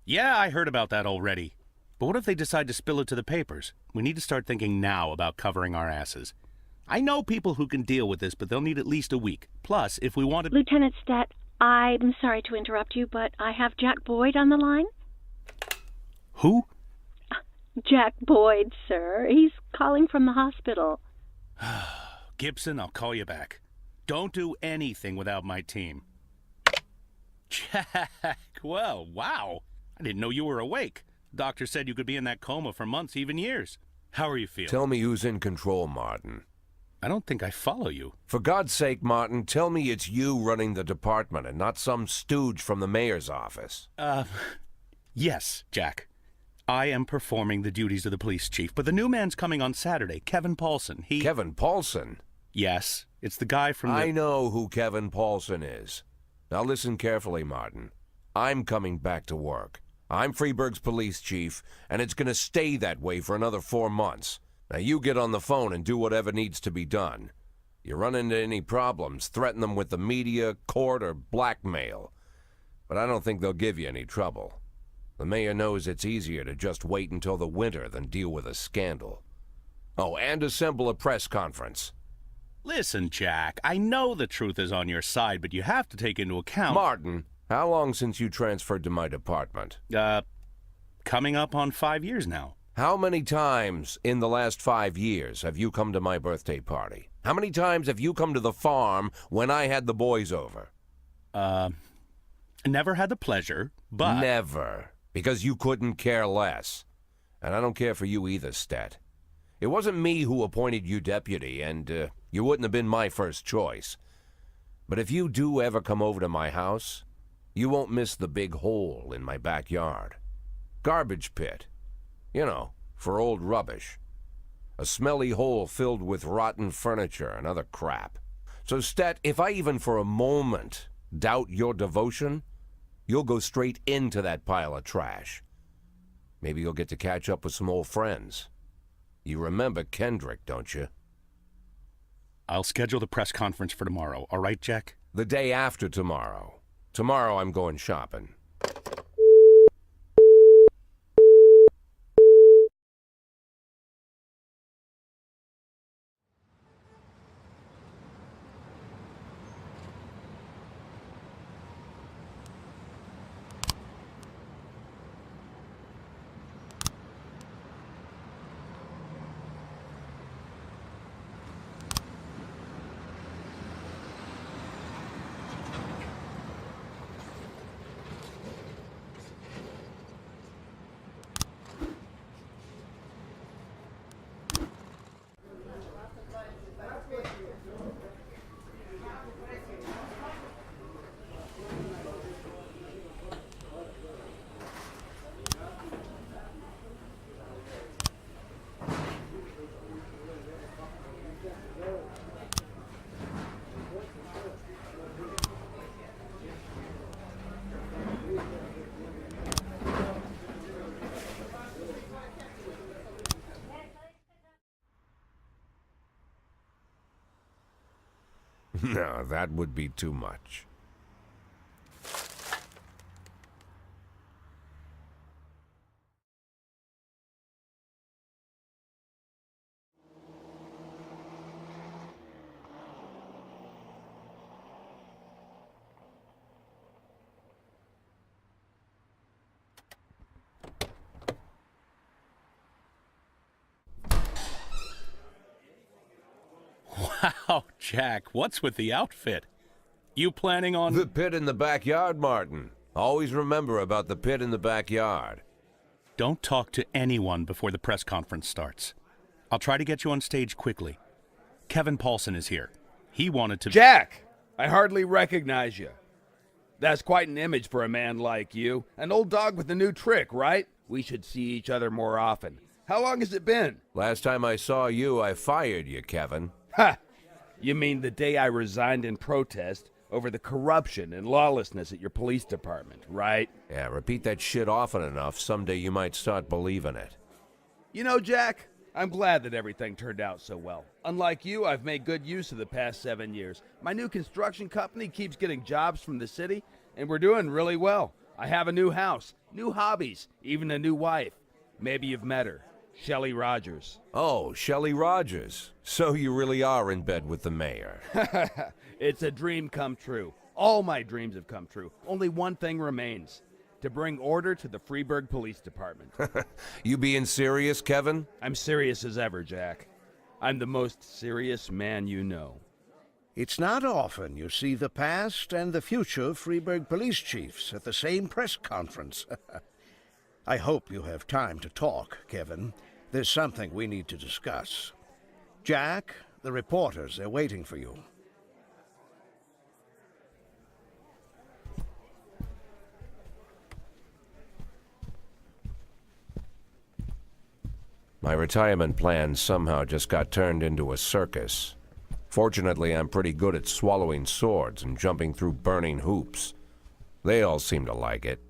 Yeah, I heard about that already. But what if they decide to spill it to the papers? We need to start thinking now about covering our asses. I know people who can deal with this, but they'll need at least a week. Plus, if we want to... Lieutenant Stat, I'm sorry to interrupt you, but I have Jack Boyd on the line. Who? Jack Boyd, sir. He's calling from the hospital. Gibson, I'll call you back. Don't do anything without my team. Jack, well, wow. I didn't know you were awake. Doctor said you could be in that coma for months, even years. How are you feeling? Tell me who's in control, Martin. I don't think I follow you. For God's sake, Martin, tell me it's you running the department and not some stooge from the mayor's office. Yes, Jack. I am performing the duties of the police chief, but the new man's coming on Saturday, Kevin Paulson. Kevin Paulson? Yes, it's the guy from the... I know who Kevin Paulson is. Now listen carefully, Martin. I'm coming back to work. I'm Freeburg's police chief, and it's going to stay that way for another 4 months. Now you get on the phone and do whatever needs to be done. You run into any problems, threaten them with the media, court, or blackmail. But I don't think they'll give you any trouble. The mayor knows it's easier to just wait until the winter than deal with a scandal. Oh, and assemble a press conference. Listen, Jack, I know the truth is on your side, but you have to take into account... Martin, how long since you transferred to my department? Coming up on 5 years now. How many times in the last 5 years have you come to my birthday party? How many times have you come to the farm when I had the boys over? Never had the pleasure, but... Never. Because you couldn't care less. And I don't care for you either, Stat. It wasn't me who appointed you deputy, and you wouldn't have been my first choice. But if you do ever come over to my house, you won't miss the big hole in my backyard. Garbage pit. You know, for old rubbish. A smelly hole filled with rotten furniture and other crap. So, Stat, if I even for a moment doubt your devotion, you'll go straight into that pile of trash. Maybe you'll get to catch up with some old friends. You remember Kendrick, don't you? I'll schedule the press conference for tomorrow, all right, Jack? The day after tomorrow. Tomorrow I'm going shopping. No, that would be too much. Wow, Jack, what's with the outfit? You planning on... The pit in the backyard, Martin. Always remember about the pit in the backyard. Don't talk to anyone before the press conference starts. I'll try to get you on stage quickly. Kevin Paulson is here. He wanted to... Jack! I hardly recognize you. That's quite an image for a man like you. An old dog with a new trick, right? We should see each other more often. How long has it been? Last time I saw you, I fired you, Kevin. Ha! You mean the day I resigned in protest over the corruption and lawlessness at your police department, right? Yeah, repeat that shit often enough, someday you might start believing it. You know, Jack, I'm glad that everything turned out so well. Unlike you, I've made good use of the past 7 years. My new construction company keeps getting jobs from the city, and we're doing really well. I have a new house, new hobbies, even a new wife. Maybe you've met her. Shelley Rogers. Oh, Shelley Rogers. So you really are in bed with the mayor. It's a dream come true. All my dreams have come true. Only one thing remains. To bring order to the Freeburg Police Department. You being serious, Kevin? I'm serious as ever, Jack. I'm the most serious man you know. It's not often you see the past and the future Freeburg police chiefs at the same press conference. I hope you have time to talk, Kevin. There's something we need to discuss. Jack, the reporters are waiting for you. My retirement plan somehow just got turned into a circus. Fortunately, I'm pretty good at swallowing swords and jumping through burning hoops. They all seem to like it.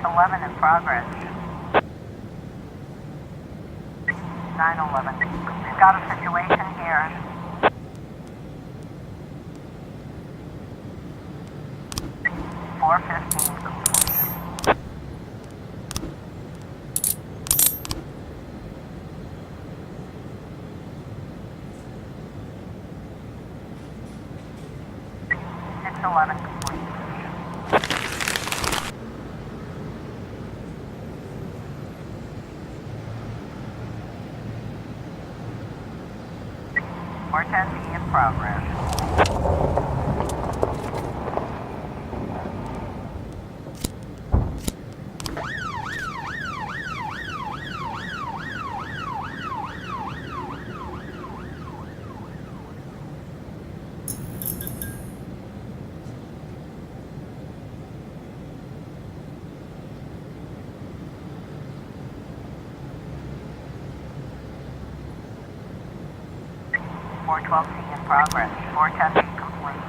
611 in progress. 911. We've got a situation here. 415 complete. Six 11 complete. Four 10B in progress. Four 12C in progress. 410B complete.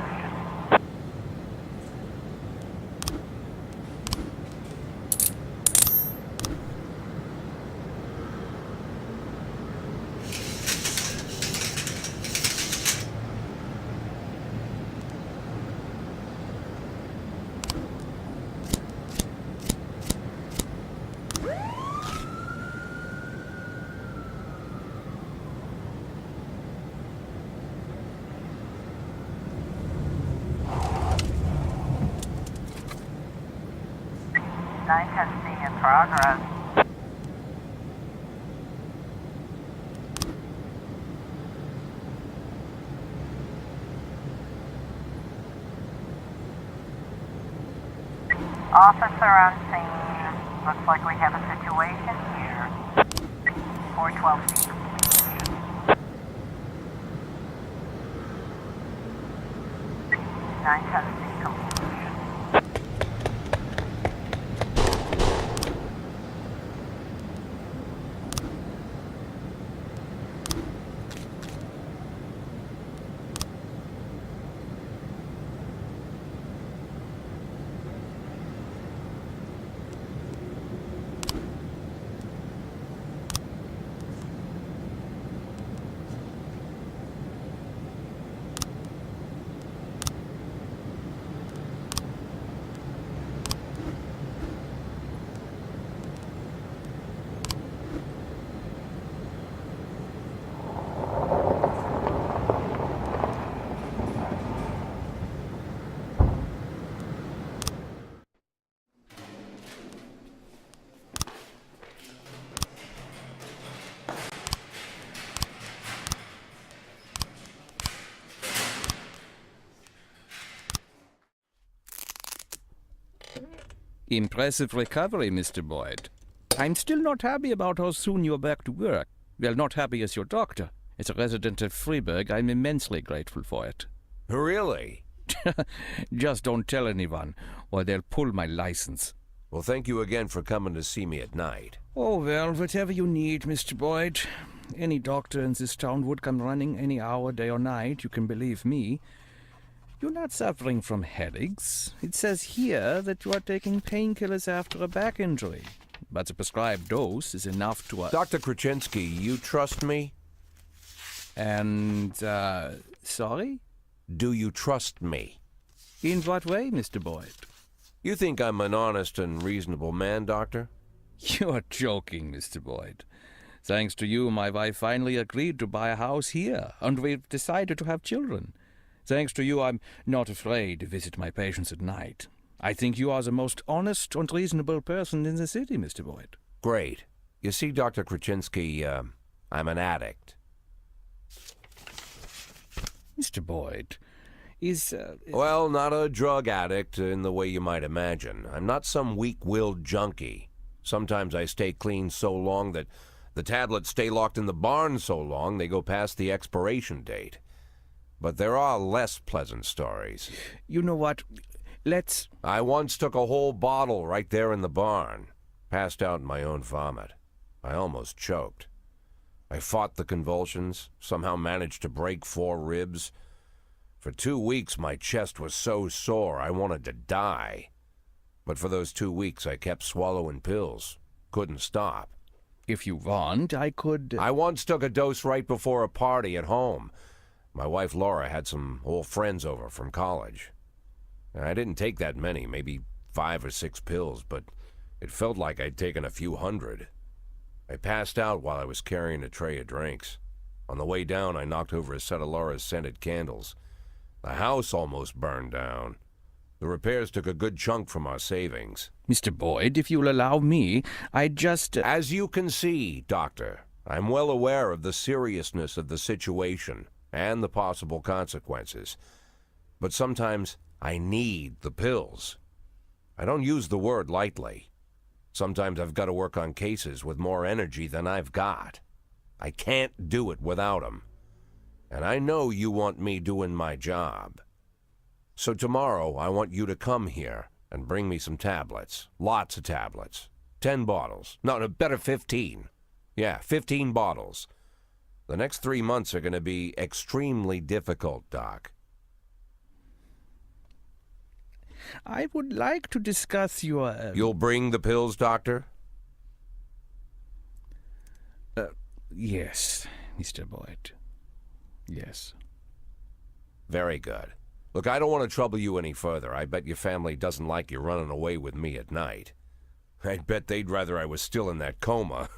Nine 10C in progress. Officer on scene. Looks like we have a situation here. 412C complete. 910C complete. Impressive recovery, Mr. Boyd. I'm still not happy about how soon you're back to work. Well, not happy as your doctor. As a resident of Freiburg, I'm immensely grateful for it. Really? Just don't tell anyone, or they'll pull my license. Well, thank you again for coming to see me at night. Oh, well, whatever you need, Mr. Boyd. Any doctor in this town would come running any hour, day or night, you can believe me. You're not suffering from headaches. It says here that you are taking painkillers after a back injury. But the prescribed dose is enough to... Dr. Krasinski, you trust me? And, sorry? Do you trust me? In what way, Mr. Boyd? You think I'm an honest and reasonable man, Doctor? You're joking, Mr. Boyd. Thanks to you, my wife finally agreed to buy a house here, and we've decided to have children. Thanks to you, I'm not afraid to visit my patients at night. I think you are the most honest and reasonable person in the city, Mr. Boyd. Great. You see, Dr. Krasinski, I'm an addict. Mr. Boyd, is... Well, not a drug addict in the way you might imagine. I'm not some weak-willed junkie. Sometimes I stay clean so long that the tablets stay locked in the barn so long they go past the expiration date. But there are less pleasant stories. You know what? Let's... I once took a whole bottle right there in the barn. Passed out in my own vomit. I almost choked. I fought the convulsions, somehow managed to break 4 ribs. For 2 weeks, my chest was so sore I wanted to die. But for those 2 weeks, I kept swallowing pills. Couldn't stop. If you want, I could... I once took a dose right before a party at home. My wife Laura had some old friends over from college. I didn't take that many, maybe 5 or 6 pills, but it felt like I'd taken a few hundred. I passed out while I was carrying a tray of drinks. On the way down, I knocked over a set of Laura's scented candles. The house almost burned down. The repairs took a good chunk from our savings. Mr. Boyd, if you'll allow me, I'd just... As you can see, Doctor, I'm well aware of the seriousness of the situation and the possible consequences. But sometimes I need the pills. I don't use the word lightly. Sometimes I've got to work on cases with more energy than I've got. I can't do it without 'em. And I know you want me doing my job. So tomorrow I want you to come here and bring me some tablets. Lots of tablets. 10 bottles. No, better 15. Yeah, 15 bottles. The next 3 months are going to be extremely difficult, Doc. I would like to discuss your... You'll bring the pills, Doctor? Yes, Mr. Boyd. Yes. Very good. Look, I don't want to trouble you any further. I bet your family doesn't like you running away with me at night. I'd bet they'd rather I was still in that coma.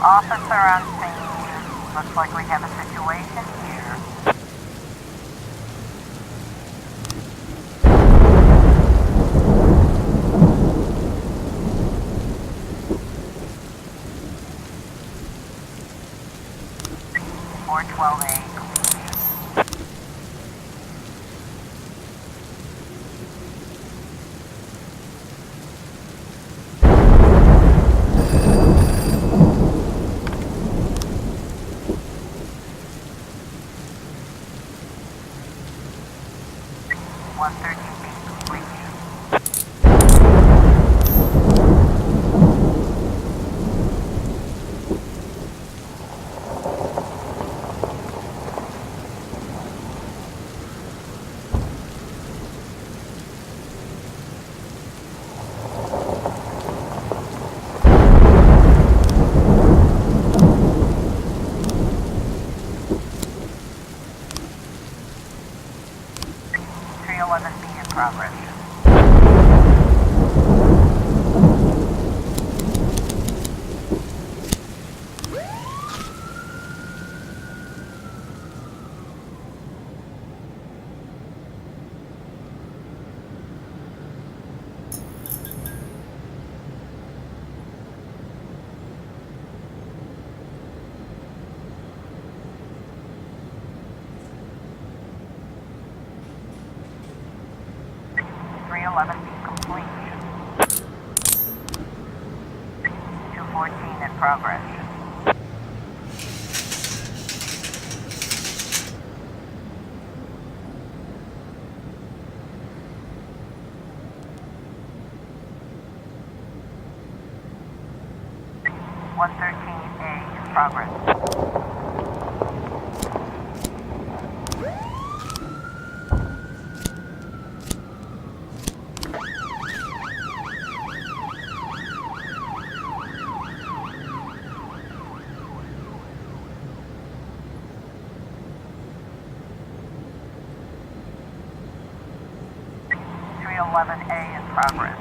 Officer on scene. Looks like we have a situation here. 113B complete. in progress. Complete. 214 in progress. A in progress. A in progress.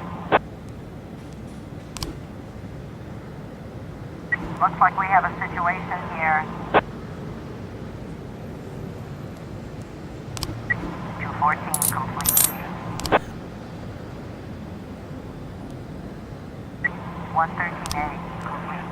Looks like we have a situation here. 214 complete. 113A complete.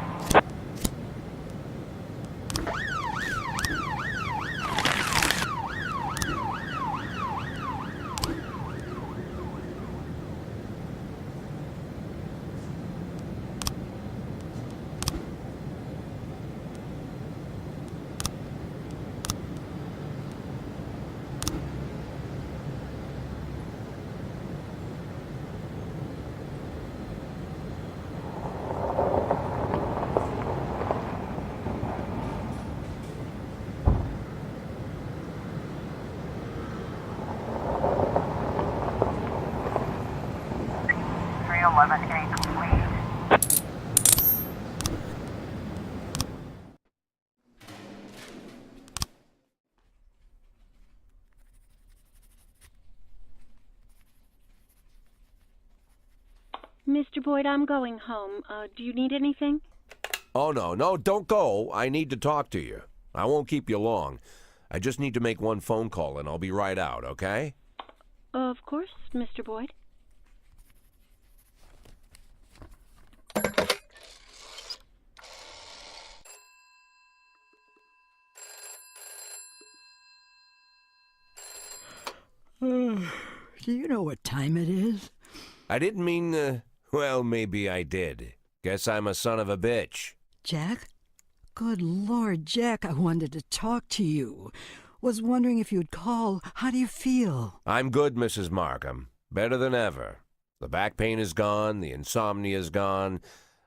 A complete. Mr. Boyd, I'm going home. Do you need anything? Oh, no, don't go. I need to talk to you. I won't keep you long. I just need to make one phone call and I'll be right out, okay? Of course, Mr. Boyd. Do you know what time it is? I didn't mean, well, maybe I did. Guess I'm a son of a bitch. Jack? Good Lord, Jack, I wanted to talk to you. Was wondering if you'd call. How do you feel? I'm good, Mrs. Markham. Better than ever. The back pain is gone, the insomnia is gone,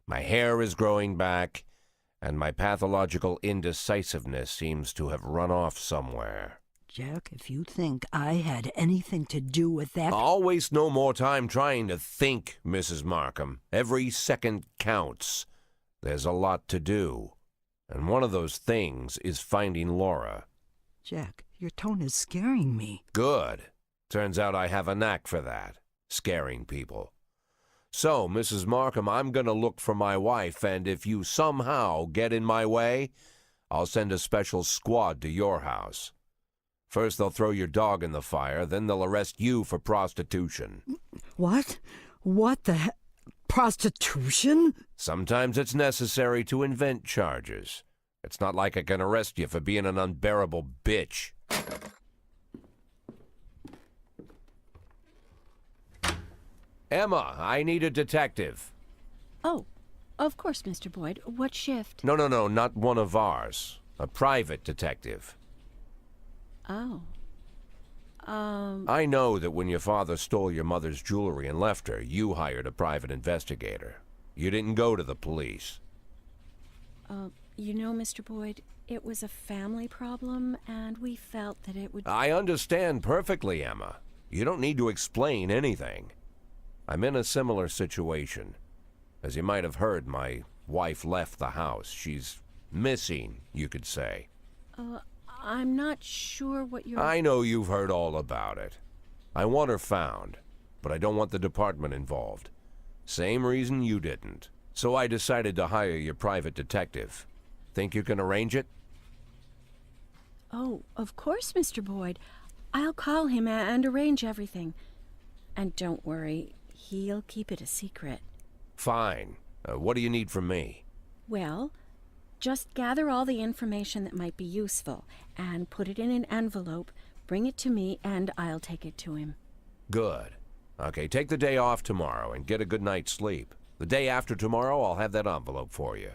my hair is growing back, and my pathological indecisiveness seems to have run off somewhere. Jack, if you think I had anything to do with that... I'll waste no more time trying to think, Mrs. Markham. Every second counts. There's a lot to do. And one of those things is finding Laura. Jack, your tone is scaring me. Good. Turns out I have a knack for that, scaring people. So, Mrs. Markham, I'm going to look for my wife, and if you somehow get in my way, I'll send a special squad to your house. First they'll throw your dog in the fire, then they'll arrest you for prostitution. What? What the prostitution? Sometimes it's necessary to invent charges. It's not like I can arrest you for being an unbearable bitch. Emma, I need a detective. Oh, of course, Mr. Boyd. What shift? No, not one of ours. A private detective. Oh. I know that when your father stole your mother's jewelry and left her, you hired a private investigator. You didn't go to the police. You know, Mr. Boyd, it was a family problem, and we felt that it would... I understand perfectly, Emma. You don't need to explain anything. I'm in a similar situation. As you might have heard, my wife left the house. She's missing, you could say. I'm not sure what you're... I know you've heard all about it. I want her found, but I don't want the department involved. Same reason you didn't. So I decided to hire your private detective. Think you can arrange it? Oh, of course, Mr. Boyd. I'll call him and arrange everything. And don't worry, he'll keep it a secret. Fine. What do you need from me? Well, just gather all the information that might be useful and put it in an envelope, bring it to me, and I'll take it to him. Good. Okay, take the day off tomorrow and get a good night's sleep. The day after tomorrow, I'll have that envelope for you.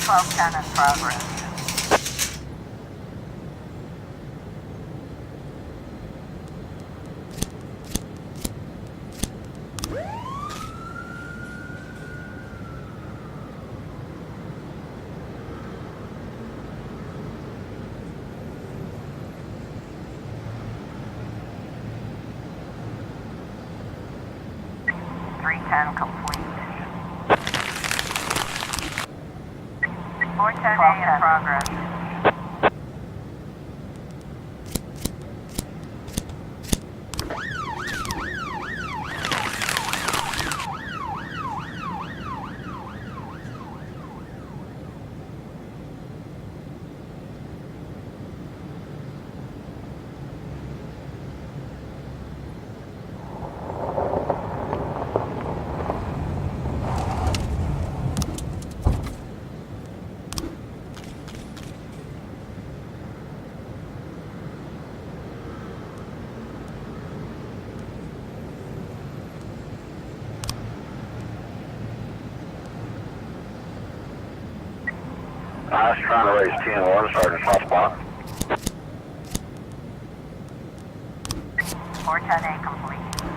41210 in progress. Complete. 410A in progress. I was trying to raise 10-1, Sergeant Hotspot. 410A complete.